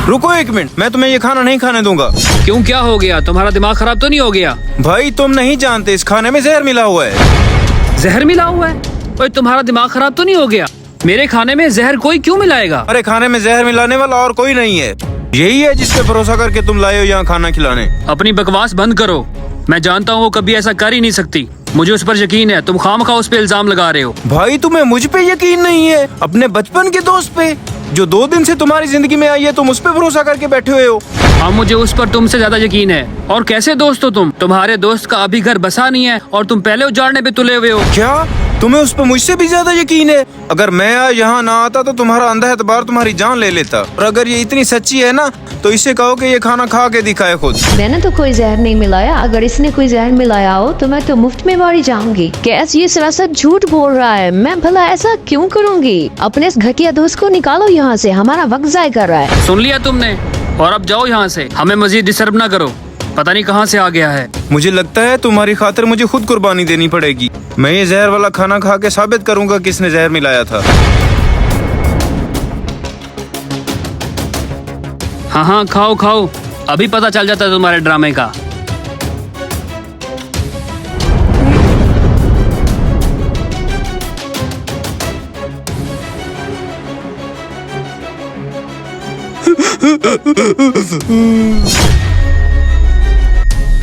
रुको एक मिनट, मैं तुम्हें ये खाना नहीं खाने दूंगा। क्यों, क्या हो गया? तुम्हारा दिमाग खराब तो नहीं हो गया? भाई तुम नहीं जानते, इस खाने में जहर मिला हुआ है। जहर मिला हुआ है? ओए तुम्हारा दिमाग खराब तो नहीं हो गया? मेरे खाने में जहर कोई क्यों मिलाएगा? अरे खाने में जहर मिलाने वाला और कोई नहीं है, यही है जिस पे भरोसा करके तुम लाए हो यहाँ खाना खिलाने। अपनी बकवास बंद करो। मैं जानता हूँ वो कभी ऐसा कर ही नहीं सकती। मुझे उस पर यकीन है। तुम खामखा उस पे इल्जाम लगा रहे हो। भाई तुम्हें मुझ पे यकीन नहीं है? अपने बचपन के दोस्त पे जो 2 दिन से तुम्हारी जिंदगी में आई है, तुम उस पे भरोसा करके बैठे हुए हो। हाँ, मुझे उस पर तुमसे ज्यादा यकीन है। और कैसे दोस्त हो तुम? तुम्हारे दोस्त का अभी घर बसा नहीं है और तुम पहले उजाड़ने पे तुले हुए हो। क्या तुम्हें उस पर मुझसे भी ज्यादा यकीन है? अगर मैं यहाँ ना आता तो तुम्हारा अंधा एतबार तुम्हारी जान ले लेता। और अगर ये इतनी सच्ची है ना, तो इसे कहो कि ये खाना खा के दिखाए खुद। मैंने तो कोई जहर नहीं मिलाया। अगर इसने कोई जहर मिलाया हो तो मैं तो मुफ्त में मारी जाऊंगी। कैस ये सरासर झूठ बोल रहा है। मैं भला ऐसा क्यों करूंगी? अपने इस घटिया दोस्त को निकालो यहाँ से, हमारा वक्त जाया कर रहा है। सुन लिया तुमने? और अब जाओ यहाँ से, हमें मजीद डिस्टर्ब ना करो। पता नहीं कहाँ से आ गया है। मुझे लगता है तुम्हारी खातिर मुझे खुद कुर्बानी देनी पड़ेगी। मैं ये जहर वाला खाना खा के साबित करूंगा किसने जहर मिलाया था। हाँ हाँ, खाओ खाओ, अभी पता चल जाता है तुम्हारे ड्रामे का।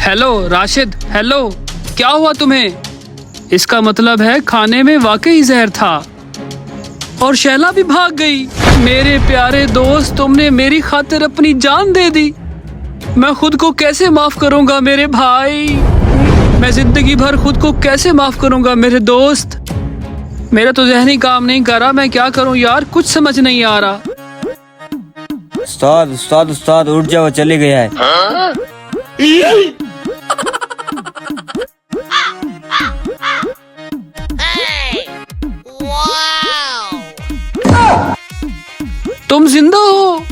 हेलो राशिद, हेलो, क्या हुआ तुम्हें? इसका मतलब है खाने में वाकई जहर था और शैला भी भाग गई। मेरे प्यारे दोस्त, तुमने मेरी खातिर अपनी जान दे दी। मैं खुद को कैसे माफ करूंगा मेरे भाई? मैं जिंदगी भर खुद को कैसे माफ करूंगा मेरे दोस्त? मेरा तो ज़हनी काम नहीं कर रहा। मैं क्या करूं यार, कुछ समझ नहीं आ रहा। उस्ताद उस्ताद उस्ताद, उठ जाओ, चले गया है। तुम जिंदा हो?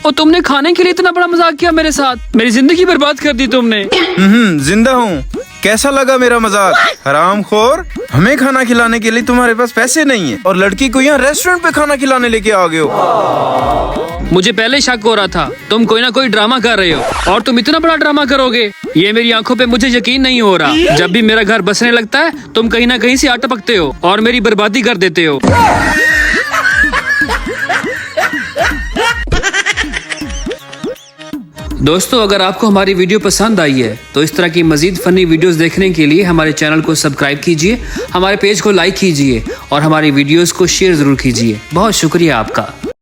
और तुमने खाने के लिए इतना बड़ा मजाक किया मेरे साथ। मेरी जिंदगी बर्बाद कर दी तुमने। जिंदा हूँ। कैसा लगा मेरा मजाक? हरामखोर, हमें खाना खिलाने के लिए तुम्हारे पास पैसे नहीं है और लड़की को यहाँ रेस्टोरेंट पे खाना खिलाने लेके आ गए हो। मुझे पहले शक हो रहा था तुम कोई ना कोई ड्रामा कर रहे हो, और तुम इतना बड़ा ड्रामा करोगे ये मेरी आंखों पे मुझे यकीन नहीं हो रहा। जब भी मेरा घर बसने लगता है तुम कहीं ना कहीं से आ टपकते हो और मेरी बर्बादी कर देते हो। दोस्तों, अगर आपको हमारी वीडियो पसंद आई है तो इस तरह की मजीद फनी वीडियोस देखने के लिए हमारे चैनल को सब्सक्राइब कीजिए, हमारे पेज को लाइक कीजिए और हमारी वीडियोस को शेयर जरूर कीजिए। बहुत शुक्रिया आपका।